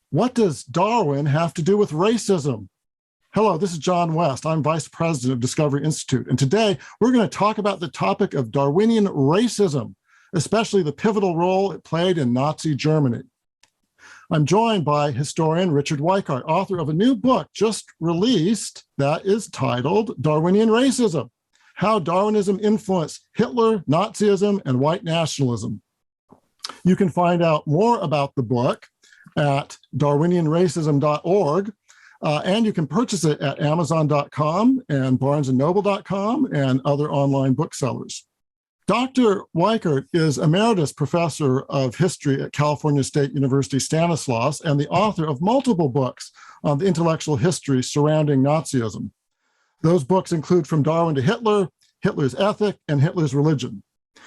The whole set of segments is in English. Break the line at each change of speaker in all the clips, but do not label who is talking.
What does Darwin have to do with racism? Hello, this is John West. I'm Vice President of Discovery Institute, and today we're going to talk about the topic of Darwinian racism, especially the pivotal role it played in Nazi Germany. I'm joined by historian Richard Weikart, author of a new book just released that is titled Darwinian Racism: How Darwinism Influenced Hitler, Nazism, and White Nationalism. You can find out more about the book at darwinianracism.org, and you can purchase it at amazon.com and barnesandnoble.com and other online booksellers. Dr. Weikart is Emeritus Professor of History at California State University, Stanislaus, and the author of multiple books on the intellectual history surrounding Nazism. Those books include From Darwin to Hitler, Hitler's Ethic, and Hitler's Religion.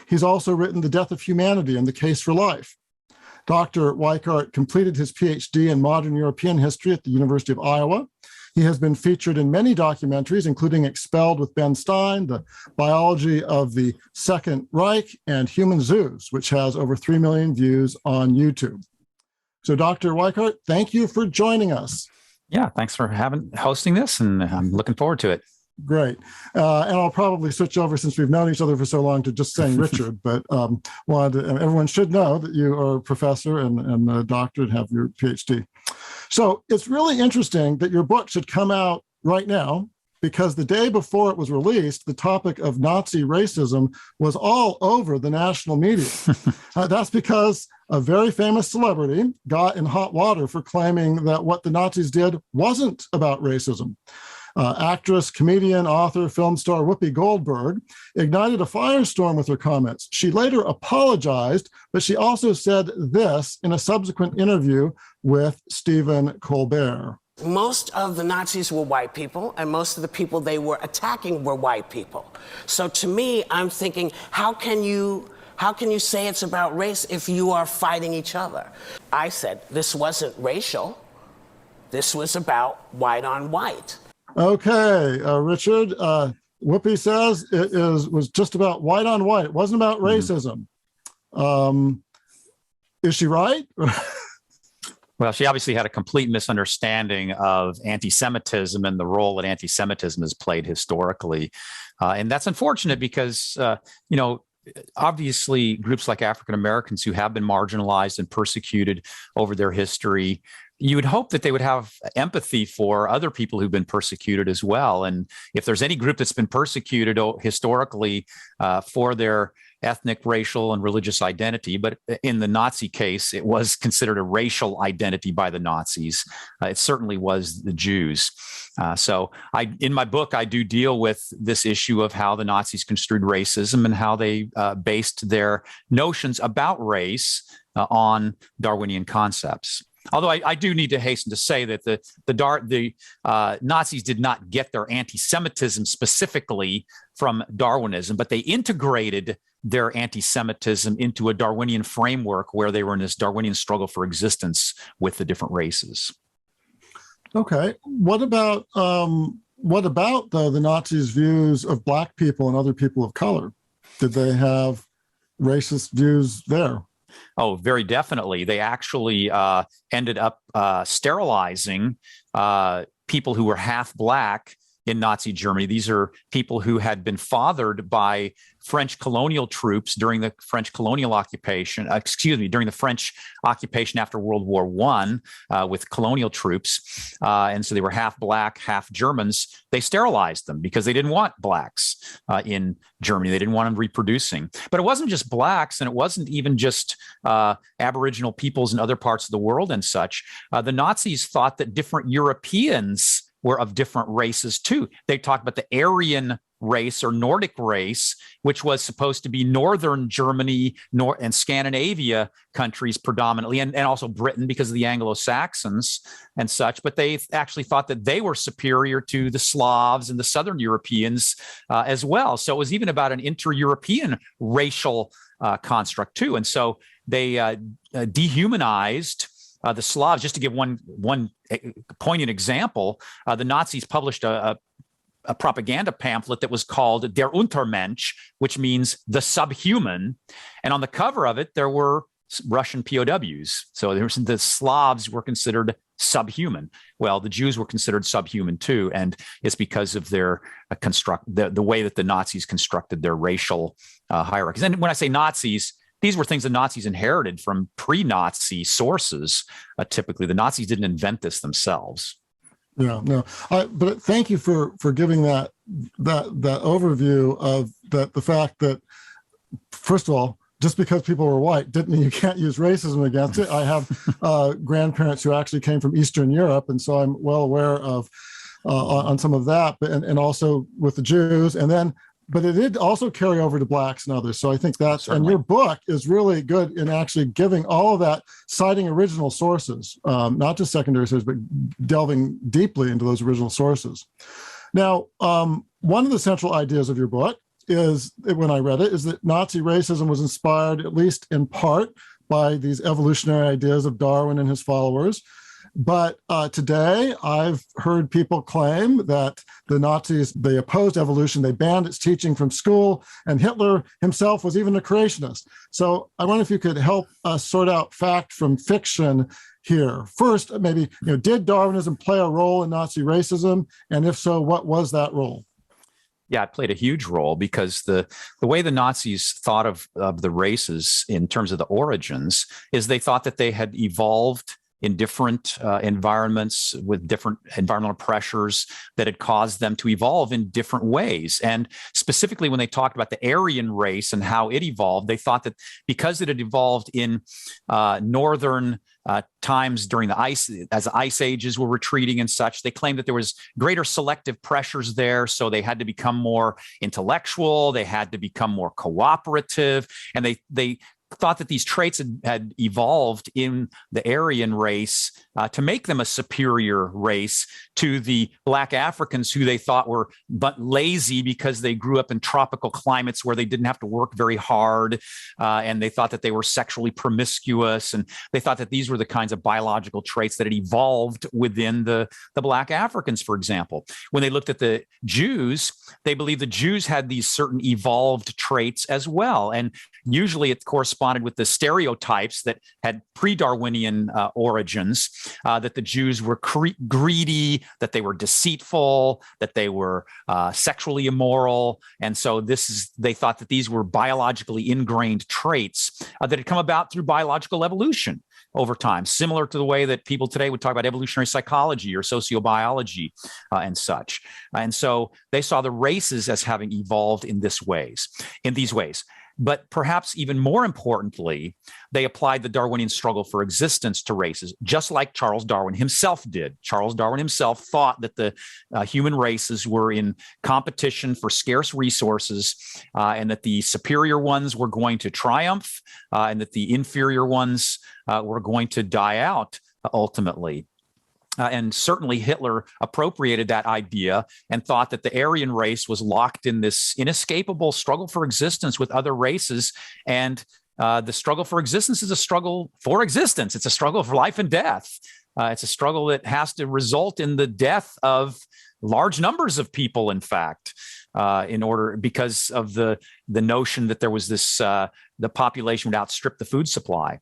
He's also written The Death of Humanity and The Case for Life. Dr. Weikart completed his PhD in modern European history at the University of Iowa. He has been featured in many documentaries, including Expelled with Ben Stein, The Biology of the Second Reich, and Human Zoos, which has over 3 million views on YouTube. So Dr. Weikart, thank you for joining us.
Yeah, thanks for hosting this, and I'm looking forward to it.
Great. And I'll probably switch over, since we've known each other for so long, to just saying Richard, but everyone should know that you are a professor and a doctor and have your PhD. So it's really interesting that your book should come out right now, because the day before it was released, the topic of Nazi racism was all over the national media. That's because a very famous celebrity got in hot water for claiming that what the Nazis did wasn't about racism. Actress, comedian, author, film star Whoopi Goldberg ignited a firestorm with her comments. She later apologized, but she also said this in a subsequent interview with Stephen Colbert.
Most of the Nazis were white people, and most of the people they were attacking were white people. So to me, I'm thinking, how can you say it's about race if you are fighting each other? I said, this wasn't racial. This was about white on white. Okay, Richard, Whoopi says it was just about white on white. It wasn't about racism. Is she right?
Well, she obviously had a complete misunderstanding of anti-Semitism and the role that anti-Semitism has played historically. And that's unfortunate because, obviously groups like African Americans who have been marginalized and persecuted over their history, you would hope that they would have empathy for other people who've been persecuted as well. And if there's any group that's been persecuted historically for their ethnic, racial, and religious identity, but in the Nazi case, it was considered a racial identity by the Nazis. It certainly was the Jews. So in my book, I do deal with this issue of how the Nazis construed racism and how they based their notions about race on Darwinian concepts. Although I do need to hasten to say that the Nazis did not get their anti-Semitism specifically from Darwinism, but they integrated their anti-Semitism into a Darwinian framework where they were in this Darwinian struggle for existence with the different races.
Okay, what about though the Nazis' views of Black people and other people of color? Did they have racist views there?
Oh, very definitely. They actually ended up sterilizing people who were half Black in Nazi Germany. These are people who had been fathered by French colonial troops during the French colonial occupation, during the French occupation after World War I with colonial troops. And so they were half Black, half Germans. They sterilized them because they didn't want Blacks in Germany. They didn't want them reproducing. But it wasn't just Blacks, and it wasn't even just Aboriginal peoples in other parts of the world and such. The Nazis thought that different Europeans were of different races too. They talked about the Aryan race or Nordic race, which was supposed to be northern Germany and Scandinavia countries predominantly, and also Britain because of the Anglo-Saxons and such. But they actually thought that they were superior to the Slavs and the Southern Europeans as well. So it was even about an inter-European racial construct too. And so they dehumanized the Slavs. Just to give one poignant example, the Nazis published a propaganda pamphlet that was called Der Untermensch, which means the subhuman. And on the cover of it, there were Russian POWs. So the Slavs were considered subhuman. Well, the Jews were considered subhuman too, and it's because of their the way that the Nazis constructed their racial hierarchies. And when I say Nazis, these were things the Nazis inherited from pre-Nazi sources. Typically, the Nazis didn't invent this themselves.
Yeah, no. But thank you for giving that overview of that. The fact that, first of all, just because people were white didn't mean you can't use racism against it. I have grandparents who actually came from Eastern Europe, and so I'm well aware of on some of that, and also with the Jews, and then. But it did also carry over to blacks and others. So I think that's, and your book is really good in actually giving all of that, citing original sources, not just secondary sources, but delving deeply into those original sources. Now, one of the central ideas of your book is, when I read it, is that Nazi racism was inspired, at least in part, by these evolutionary ideas of Darwin and his followers. But today, I've heard people claim that the Nazis, they opposed evolution, they banned its teaching from school, and Hitler himself was even a creationist. So I wonder if you could help us sort out fact from fiction here. First, maybe, did Darwinism play a role in Nazi racism? And if so, what was that role?
Yeah, it played a huge role because the way the Nazis thought of the races in terms of the origins is they thought that they had evolved in different environments with different environmental pressures that had caused them to evolve in different ways. And specifically, when they talked about the Aryan race and how it evolved, they thought that because it had evolved in northern times during the ice, as the ice ages were retreating and such, they claimed that there was greater selective pressures there. So they had to become more intellectual, they had to become more cooperative, and they thought that these traits had evolved in the Aryan race to make them a superior race to the Black Africans, who they thought were but lazy because they grew up in tropical climates where they didn't have to work very hard. And they thought that they were sexually promiscuous. And they thought that these were the kinds of biological traits that had evolved within the Black Africans, for example. When they looked at the Jews, they believed the Jews had these certain evolved traits as well. And usually it corresponded with the stereotypes that had pre-Darwinian origins, that the Jews were greedy, that they were deceitful, that they were sexually immoral. And so they thought that these were biologically ingrained traits that had come about through biological evolution over time, similar to the way that people today would talk about evolutionary psychology or sociobiology and such. And so they saw the races as having evolved in these ways. But perhaps even more importantly, they applied the Darwinian struggle for existence to races, just like Charles Darwin himself did. Charles Darwin himself thought that the human races were in competition for scarce resources, and that the superior ones were going to triumph, and that the inferior ones were going to die out ultimately. And certainly Hitler appropriated that idea and thought that the Aryan race was locked in this inescapable struggle for existence with other races. And the struggle for existence is a struggle for existence. It's a struggle for life and death. It's a struggle that has to result in the death of large numbers of people, in fact, because of the notion that there was this, the population would outstrip the food supply.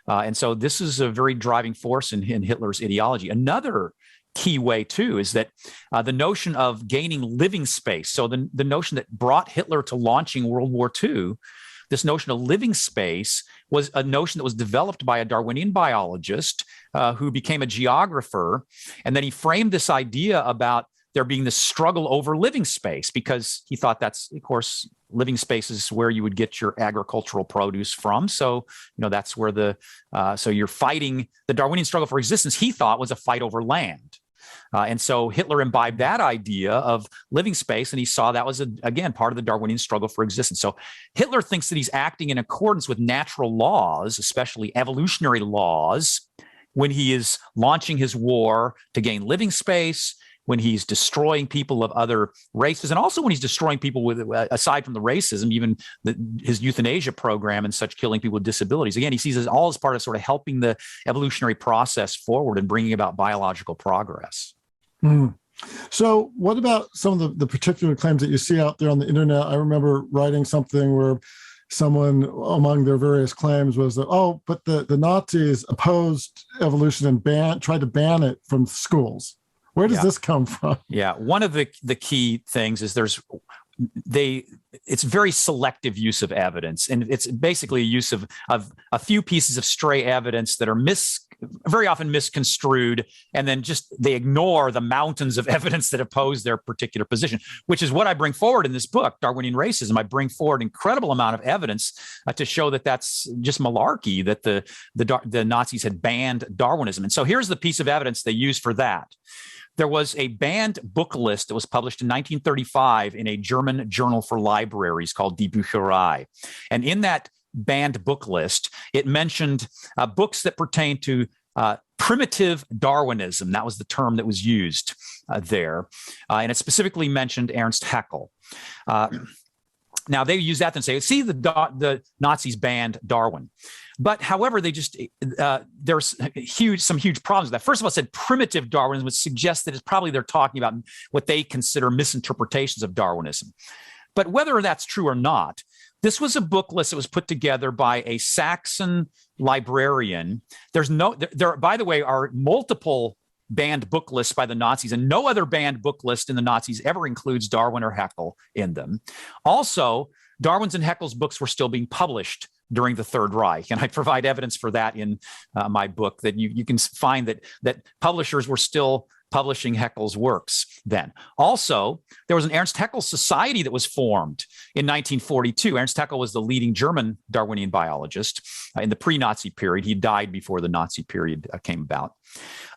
And so this is a very driving force in Hitler's ideology. Another key way, too, is that the notion of gaining living space. So the notion that brought Hitler to launching World War II, this notion of living space was a notion that was developed by a Darwinian biologist who became a geographer. And then he framed this idea about there being this struggle over living space, because he thought that's, of course, living space is where you would get your agricultural produce from. So, that's where so you're fighting the Darwinian struggle for existence, he thought, was a fight over land. And so Hitler imbibed that idea of living space, and he saw that was, again, part of the Darwinian struggle for existence. So Hitler thinks that he's acting in accordance with natural laws, especially evolutionary laws, when he is launching his war to gain living space, when he's destroying people of other races, and also when he's destroying people with, aside from the racism, even his euthanasia program and such, killing people with disabilities. Again, he sees it all as part of sort of helping the evolutionary process forward and bringing about biological progress.
Mm. So what about some of the particular claims that you see out there on the internet? I remember writing something where someone among their various claims was that, oh, but the Nazis opposed evolution and tried to ban it from schools. Where does this come from?
Yeah, one of the key things is it's very selective use of evidence, and it's basically a use of a few pieces of stray evidence that are very often misconstrued, and then just they ignore the mountains of evidence that oppose their particular position, which is what I bring forward in this book, Darwinian Racism. I bring forward an incredible amount of evidence to show that that's just malarkey, that the Nazis had banned Darwinism. And so here's the piece of evidence they used for that. There was a banned book list that was published in 1935 in a German journal for libraries called Debunking. And in that banned book list, it mentioned books that pertain to primitive Darwinism. That was the term that was used there. And it specifically mentioned Ernst Haeckel. Now, they use that and say, see, the Nazis banned Darwin. But however, they just there's some huge problems with that. First of all, it said primitive Darwinism, which suggests that it's probably they're talking about what they consider misinterpretations of Darwinism. But whether that's true or not, this was a book list that was put together by a Saxon librarian. There, by the way, are multiple banned book lists by the Nazis, and no other banned book list in the Nazis ever includes Darwin or Haeckel in them. Also, Darwin's and Haeckel's books were still being published during the Third Reich, and I provide evidence for that in my book, that you can find that publishers were still publishing Haeckel's works then. Also, there was an Ernst Haeckel Society that was formed in 1942. Ernst Haeckel was the leading German Darwinian biologist in the pre-Nazi period. He died before the Nazi period came about.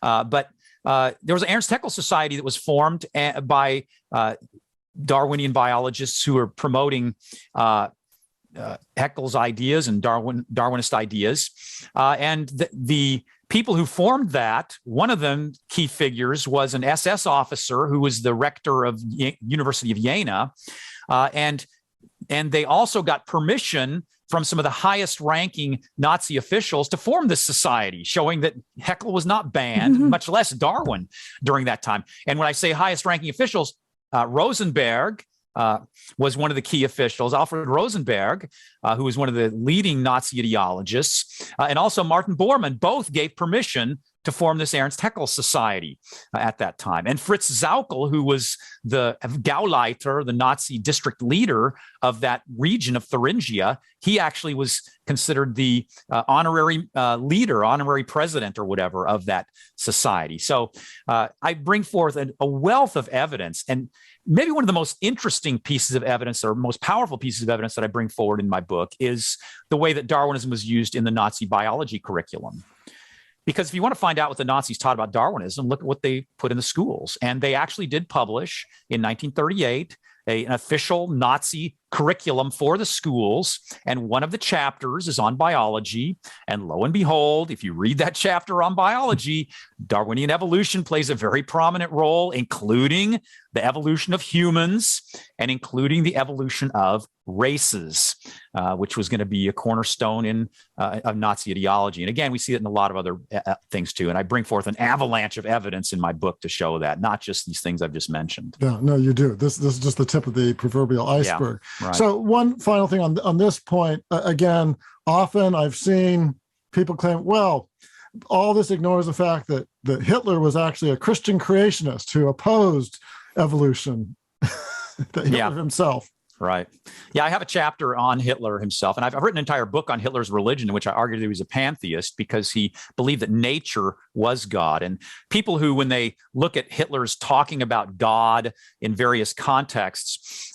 But there was an Ernst Haeckel Society that was formed by Darwinian biologists who were promoting Haeckel's ideas and Darwinist ideas. And the people who formed that, one of them, key figures, was an SS officer who was the rector of University of Jena. And they also got permission from some of the highest ranking Nazi officials to form this society, showing that Haeckel was not banned, much less Darwin, during that time. And when I say highest ranking officials, Rosenberg was one of the key officials, Alfred Rosenberg, who was one of the leading Nazi ideologists, and also Martin Bormann, both gave permission to form this Ernst Haeckel Society at that time. And Fritz Sauckel, who was the Gauleiter, the Nazi district leader of that region of Thuringia, he actually was considered the honorary leader, honorary president or whatever of that society. So I bring forth a wealth of evidence, and maybe one of the most interesting pieces of evidence, or most powerful pieces of evidence that I bring forward in my book, is the way that Darwinism was used in the Nazi biology curriculum. Because if you want to find out what the Nazis taught about Darwinism, look at what they put in the schools. And they actually did publish in 1938 an official Nazi curriculum for the schools. And one of the chapters is on biology. And lo and behold, if you read that chapter on biology, Darwinian evolution plays a very prominent role, including the evolution of humans and including the evolution of races, which was going to be a cornerstone of Nazi ideology. And again, we see it in a lot of other things too. And I bring forth an avalanche of evidence in my book to show that, not just these things I've just mentioned.
Yeah, no, you do. This is just the tip of the proverbial iceberg.
Yeah, right.
So one final thing on this point, again, often I've seen people claim, well, all this ignores the fact that Hitler was actually a Christian creationist who opposed evolution, Hitler himself.
Right. Yeah, I have a chapter on Hitler himself, and I've written an entire book on Hitler's religion in which I argued that he was a pantheist because he believed that nature was God. And people who, when they look at Hitler's talking about God in various contexts,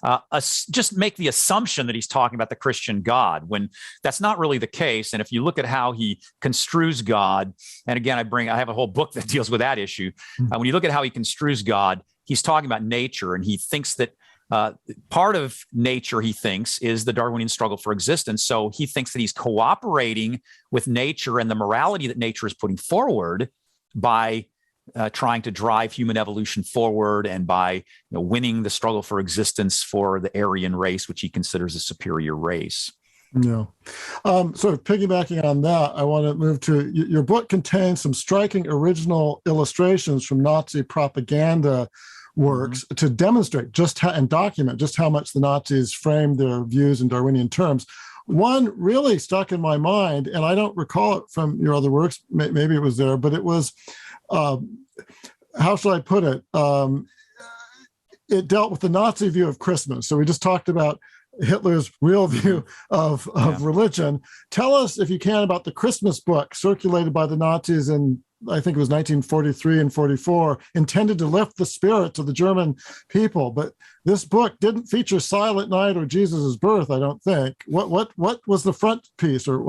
just make the assumption that he's talking about the Christian God, when that's not really the case. And if you look at how he construes God, and again, I have a whole book that deals with that issue. When you look at how he construes God, he's talking about nature, and he thinks that part of nature, he thinks, is the Darwinian struggle for existence. So he thinks that he's cooperating with nature and the morality that nature is putting forward by trying to drive human evolution forward and by winning the struggle for existence for the Aryan race, which he considers a superior race.
Yeah. Sort of piggybacking on that, I want to move to your book contains some striking original illustrations from Nazi propaganda works to demonstrate just how, and document just how much the Nazis framed their views in Darwinian terms. one really stuck in my mind, and I don't recall it from your other works. Maybe it was there, but it was, how shall I put it? It dealt with the Nazi view of Christmas. So we just talked about Hitler's real view of religion. Tell us, if you can, about the Christmas book circulated by the Nazis in, I think it was 1943 and 44, intended to lift the spirits of the German people. But this book didn't feature Silent Night or Jesus' birth, I don't think. What was the front piece? Or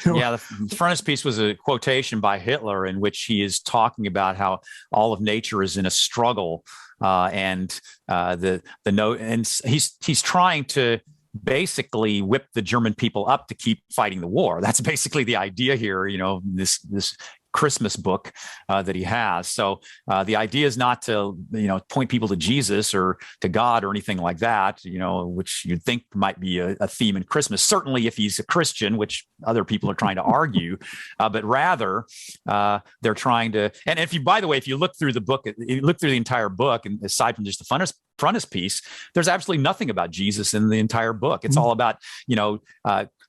Yeah, the frontispiece was a quotation by Hitler in which he is talking about how all of nature is in a struggle, and the note, and he's trying to basically whip the German people up to keep fighting the war. That's basically the idea here. This Christmas book that he has. So the idea is not to, point people to Jesus or to God or anything like that, which you'd think might be a theme in Christmas, certainly if he's a Christian, which other people are trying to argue, but rather they're trying to, and if you look through the book, you look through the entire book, and aside from just the frontispiece, there's absolutely nothing about Jesus in the entire book. It's all about,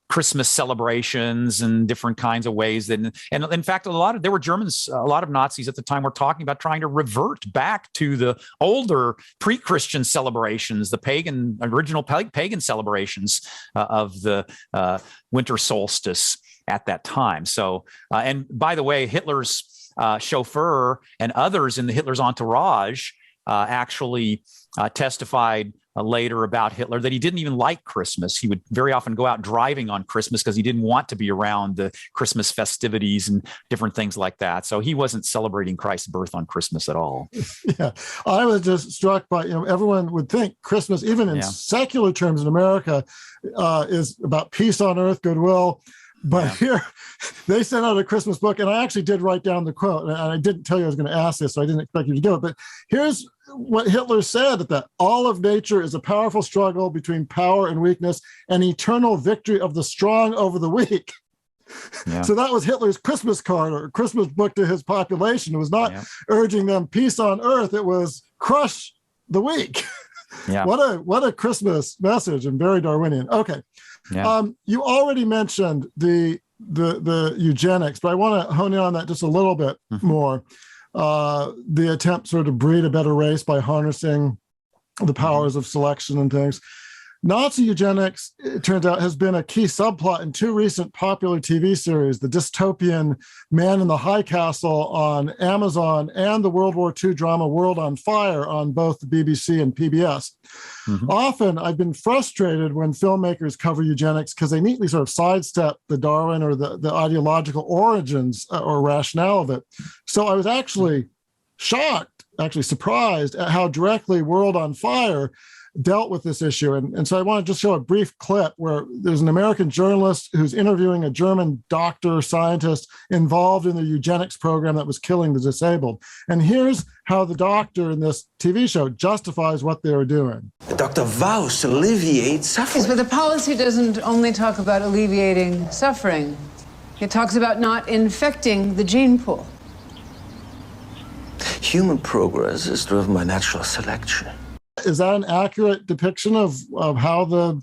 Christmas celebrations and different kinds of ways that, and in fact, a lot of Nazis at the time were talking about trying to revert back to the older pre-Christian celebrations, the original pagan celebrations of the winter solstice at that time. So, and by the way, Hitler's chauffeur and others in Hitler's entourage actually testified later about Hitler that he didn't even like Christmas. He would very often go out driving on Christmas because he didn't want to be around the Christmas festivities and different things like that. So he wasn't celebrating Christ's birth on Christmas at all.
Yeah, I was just struck by, everyone would think Christmas, even in secular terms in America, is about peace on earth, goodwill. But here, they sent out a Christmas book, and I actually did write down the quote, and I didn't tell you I was going to ask this, so I didn't expect you to do it. But here's what Hitler said, that all of nature is a powerful struggle between power and weakness, and eternal victory of the strong over the weak. Yeah. So that was Hitler's Christmas card or Christmas book to his population. It was not urging them peace on earth. It was crush the weak. Yeah. What a Christmas message, and very Darwinian. Okay. Yeah. You already mentioned the eugenics, but I want to hone in on that just a little bit more. The attempt sort of to breed a better race by harnessing the powers of selection and things. Nazi eugenics, it turns out, has been a key subplot in two recent popular TV series, the dystopian Man in the High Castle on Amazon and the World War II drama World on Fire on both the BBC and PBS. Mm-hmm. Often I've been frustrated when filmmakers cover eugenics because they neatly sort of sidestep the Darwin or the ideological origins or rationale of it. So I was actually surprised at how directly World on Fire dealt with this issue. And so I want to just show a brief clip where there's an American journalist who's interviewing a German doctor, scientist involved in the eugenics program that was killing the disabled. And here's how the doctor in this TV show justifies what they were doing.
The doctor vows to alleviate suffering.
Yes, but the policy doesn't only talk about alleviating suffering. It talks about not infecting the gene pool.
Human progress is driven by natural selection.
Is that an accurate depiction of how the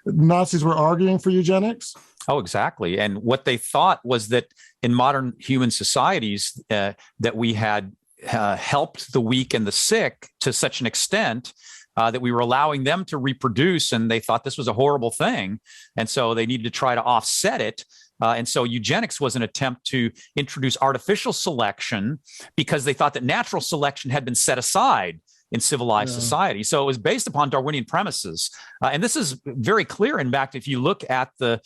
Nazis were arguing for eugenics?
Oh, exactly. And what they thought was that in modern human societies, that we had helped the weak and the sick to such an extent that we were allowing them to reproduce, and they thought this was a horrible thing. And so they needed to try to offset it. And so eugenics was an attempt to introduce artificial selection because they thought that natural selection had been set aside in civilized society. So it was based upon Darwinian premises. And this is very clear. In fact, if you look at the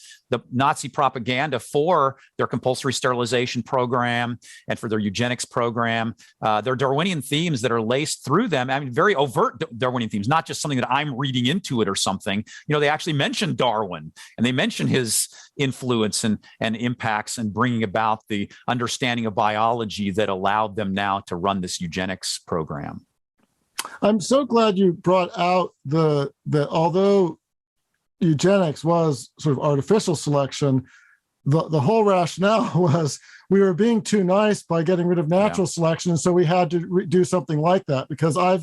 Nazi propaganda for their compulsory sterilization program and for their eugenics program, there are Darwinian themes that are laced through them. I mean, very overt Darwinian themes, not just something that I'm reading into it or something. They actually mention Darwin, and they mention his influence and impacts and bringing about the understanding of biology that allowed them now to run this eugenics program.
I'm so glad you brought out that although eugenics was sort of artificial selection, the whole rationale was we were being too nice by getting rid of natural selection, and so we had to do something like that. Because I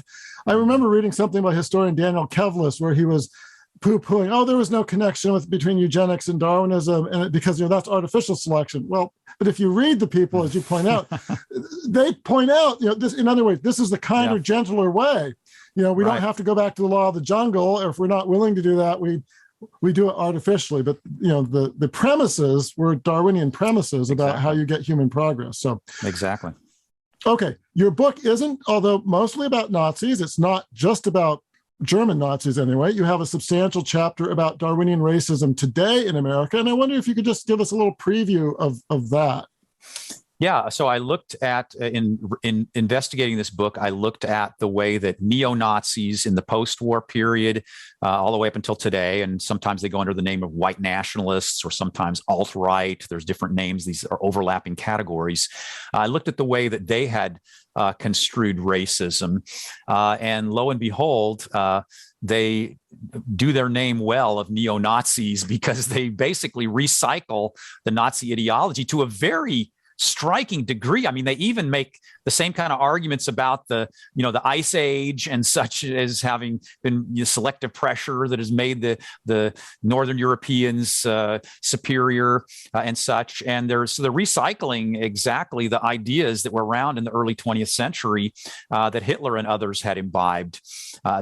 remember reading something by historian Daniel Kevlis where he was poo-pooing, oh, there was no connection between eugenics and Darwinism, and because that's artificial selection. Well, but if you read the people, as you point out, they point out, this. In other words, this is the kinder, gentler way. We don't have to go back to the law of the jungle, or if we're not willing to do that, we do it artificially. But the premises were Darwinian premises about how you get human progress. So
exactly.
Okay, your book isn't, although mostly about Nazis. It's not just about German Nazis anyway. You have a substantial chapter about Darwinian racism today in America. And I wonder if you could just give us a little preview of that.
Yeah, so I looked at, in investigating this book, I looked at the way that neo-Nazis in the post-war period, all the way up until today, and sometimes they go under the name of white nationalists or sometimes alt-right. There's different names. These are overlapping categories. I looked at the way that they had construed racism, and lo and behold, they do their name well of neo-Nazis because they basically recycle the Nazi ideology to a very striking degree. I mean, they even make the same kind of arguments about the Ice Age and such, as having been selective pressure that has made the Northern Europeans superior and such. And they're recycling exactly the ideas that were around in the early 20th century that Hitler and others had imbibed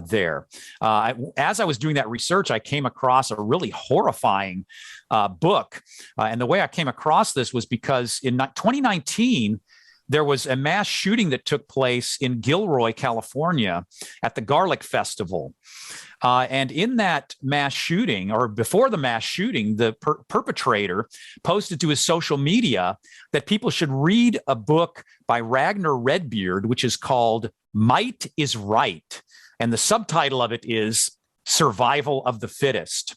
there. As I was doing that research, I came across a really horrifying book. And the way I came across this was because in 2019, there was a mass shooting that took place in Gilroy, California at the Garlic Festival. And in that mass shooting, or before the mass shooting, the perpetrator posted to his social media that people should read a book by Ragnar Redbeard, which is called Might is Right. And the subtitle of it is Survival of the Fittest.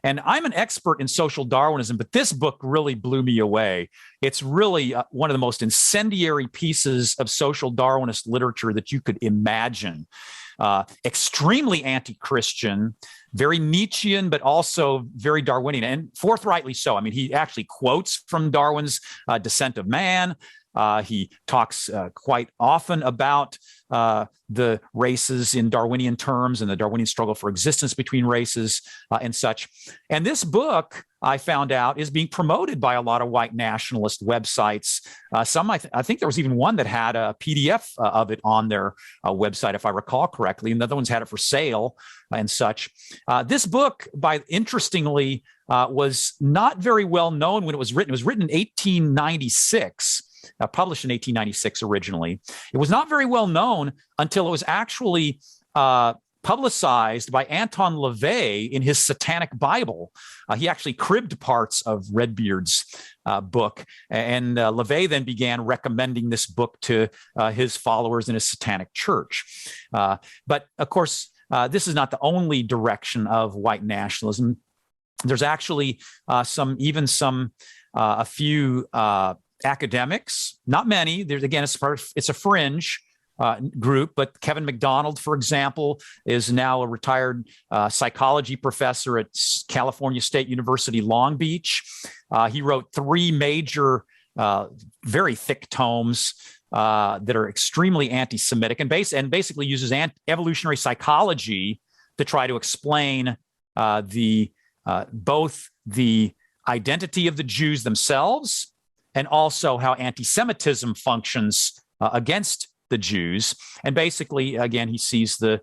And I'm an expert in social Darwinism, but this book really blew me away. It's really one of the most incendiary pieces of social Darwinist literature that you could imagine. Extremely anti-Christian, very Nietzschean, but also very Darwinian, and forthrightly so. I mean, he actually quotes from Darwin's Descent of Man. He talks quite often about the races in Darwinian terms and the Darwinian struggle for existence between races and such. And this book, I found out, is being promoted by a lot of white nationalist websites. Some, I think there was even one that had a PDF of it on their website, if I recall correctly, and the other ones had it for sale and such. This book, interestingly, was not very well known when it was written. It was written in 1896. Published in 1896 originally. It was not very well known until it was actually publicized by Anton LaVey in his Satanic Bible. He actually cribbed parts of Redbeard's book, and LaVey then began recommending this book to his followers in his Satanic church. But of course, this is not the only direction of white nationalism. There's actually a few academics, not many. There's, again, it's a fringe group, but Kevin McDonald, for example, is now a retired psychology professor at California State University, Long Beach. He wrote 3 major, very thick tomes that are extremely anti-Semitic and basically uses evolutionary psychology to try to explain both the identity of the Jews themselves and also how anti-Semitism functions against the Jews. And basically, again, he sees the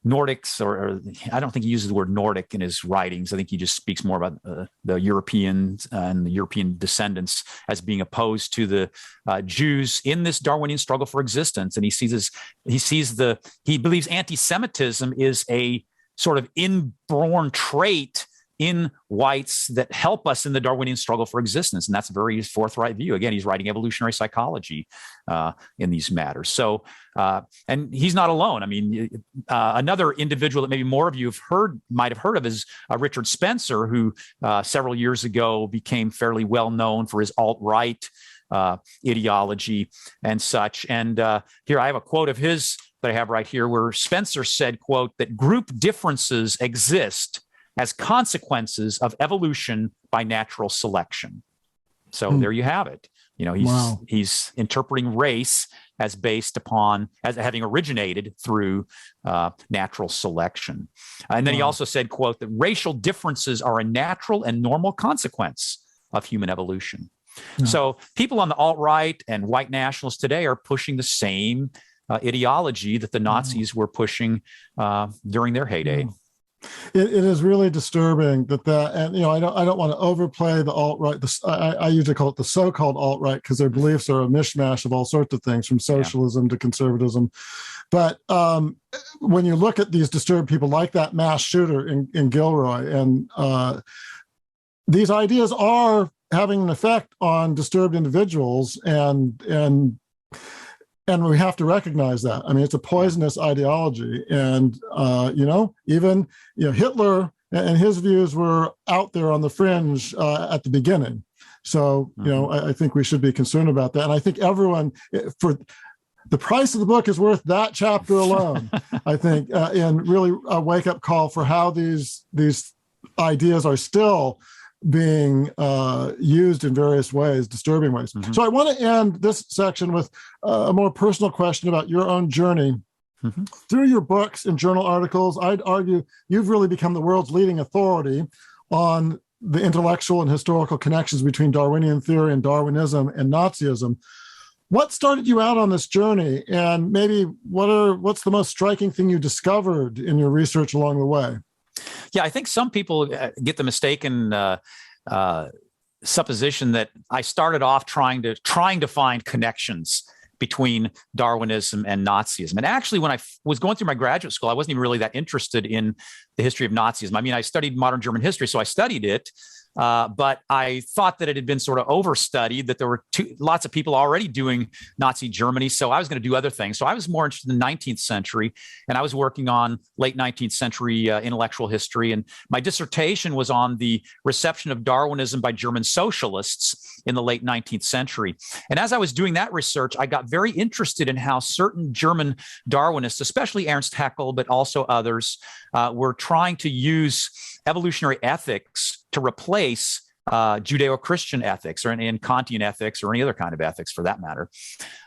Nordics, or I don't think he uses the word Nordic in his writings. I think he just speaks more about the Europeans and the European descendants as being opposed to the Jews in this Darwinian struggle for existence. And he believes anti-Semitism is a sort of inborn trait in whites that help us in the Darwinian struggle for existence. And that's a very forthright view. Again, he's writing evolutionary psychology in these matters. So, and he's not alone. I mean, another individual that maybe more of you might have heard of is Richard Spencer, who several years ago became fairly well known for his alt-right ideology and such. And here I have a quote of his that I have right here, where Spencer said, quote, that group differences exist as consequences of evolution by natural selection. So there you have it. You know,
Wow.
he's interpreting race as based upon, as having originated through natural selection. And then he also said, quote, that racial differences are a natural and normal consequence of human evolution. Yeah. So people on the alt-right and white nationalists today are pushing the same ideology that the Nazis were pushing during their heyday.
It is really disturbing and I don't want to overplay the alt-right. I usually call it the so-called alt-right because their beliefs are a mishmash of all sorts of things, from socialism to conservatism. But when you look at these disturbed people like that mass shooter in Gilroy, and these ideas are having an effect on disturbed individuals, and we have to recognize that. I mean, it's a poisonous ideology. And, even Hitler and his views were out there on the fringe at the beginning. So, I think we should be concerned about that. And I think everyone, for the price of the book is worth that chapter alone, I think, and really a wake-up call for how these ideas are still being used in various ways, disturbing ways. So I want to end this section with a more personal question about your own journey. Through your books and journal articles, I'd argue you've really become the world's leading authority on the intellectual and historical connections between Darwinian theory and Darwinism and Nazism. What started you out on this journey, and maybe what's the most striking thing you discovered in your research along the way?
Yeah, I think some people get the mistaken supposition that I started off trying to find connections between Darwinism and Nazism. And actually, when I was going through my graduate school, I wasn't even really that interested in the history of Nazism. I mean, I studied modern German history, so I studied it. But I thought that it had been sort of overstudied, that there were lots of people already doing Nazi Germany. So I was going to do other things. So I was more interested in the 19th century, and I was working on late 19th century intellectual history. And my dissertation was on the reception of Darwinism by German socialists in the late 19th century. And as I was doing that research, I got very interested in how certain German Darwinists, especially Ernst Haeckel, but also others, were trying to use evolutionary ethics to replace Judeo-Christian ethics, or in Kantian ethics, or any other kind of ethics for that matter.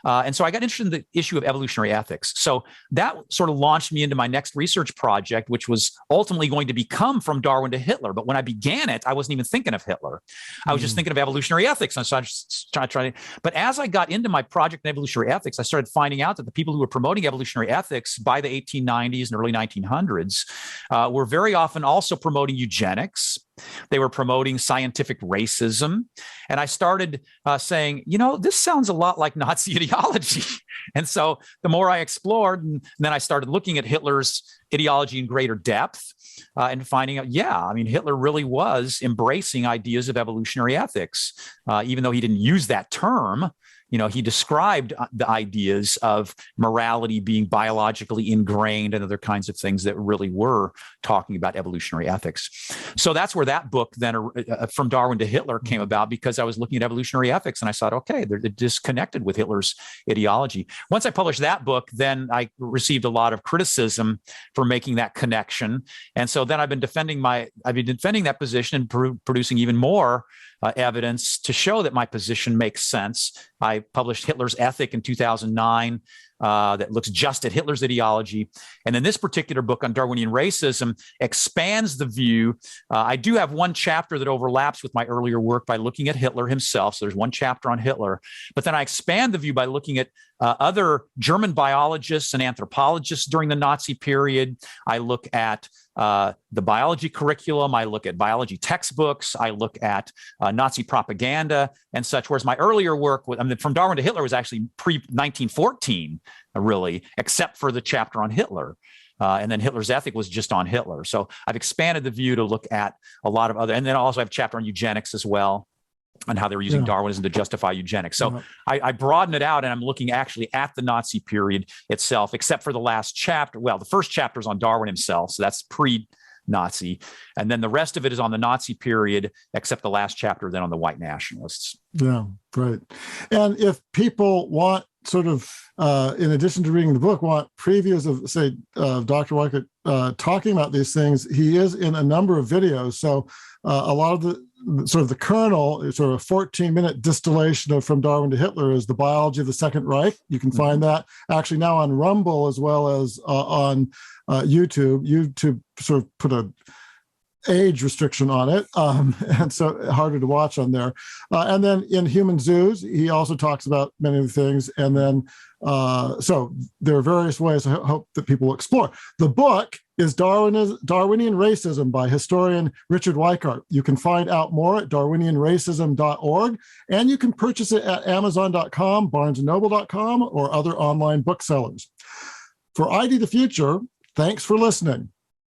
And so I got interested in the issue of evolutionary ethics. So that sort of launched me into my next research project, which was ultimately going to become From Darwin to Hitler. But when I began it, I wasn't even thinking of Hitler. I was just thinking of evolutionary ethics. And so I just tried. But as I got into my project in evolutionary ethics, I started finding out that the people who were promoting evolutionary ethics by the 1890s and early 1900s were very often also promoting eugenics. They were promoting scientific racism. And I started saying, this sounds a lot like Nazi ideology. And so the more I explored, and then I started looking at Hitler's ideology in greater depth and finding out, Hitler really was embracing ideas of evolutionary ethics, even though he didn't use that term. He described the ideas of morality being biologically ingrained and other kinds of things that really were talking about evolutionary ethics. So that's where that book then, From Darwin to Hitler, came about, because I was looking at evolutionary ethics and I thought, okay, they're disconnected with Hitler's ideology. Once I published that book, then I received a lot of criticism for making that connection. And so then I've been defending that position and producing even more evidence to show that my position makes sense. I published Hitler's Ethic in 2009 that looks just at Hitler's ideology. And then this particular book on Darwinian racism expands the view. I do have one chapter that overlaps with my earlier work by looking at Hitler himself. So there's one chapter on Hitler. But then I expand the view by looking at other German biologists and anthropologists during the Nazi period. I look at the biology curriculum. I look at biology textbooks. I look at Nazi propaganda and such. Whereas my earlier work, From Darwin to Hitler, was actually pre-1914, really, except for the chapter on Hitler. And then Hitler's Ethic was just on Hitler. So I've expanded the view to look at a lot of other, and then also I have a chapter on eugenics as well, and how they were using Darwinism to justify eugenics. So I broaden it out, and I'm looking actually at the Nazi period itself, except for the last chapter. Well, the first chapter is on Darwin himself, so that's pre-Nazi. And then the rest of it is on the Nazi period, except the last chapter then on the white nationalists.
Yeah, great. And if people want sort of, in addition to reading the book, want previews of, say, Dr. Weikart talking about these things, he is in a number of videos. So a lot of the sort of the kernel, sort of a 14-minute distillation of From Darwin to Hitler is the biology of the Second Reich. You can find that actually now on Rumble as well as on YouTube. YouTube sort of put a age restriction on it, and so harder to watch on there. And then in Human Zoos, he also talks about many of the things. And then, so there are various ways I hope that people will explore. The book is Darwinian Racism by historian Richard Weikart. You can find out more at darwinianracism.org, and you can purchase it at amazon.com, barnesandnoble.com, or other online booksellers. For ID the Future, thanks for listening.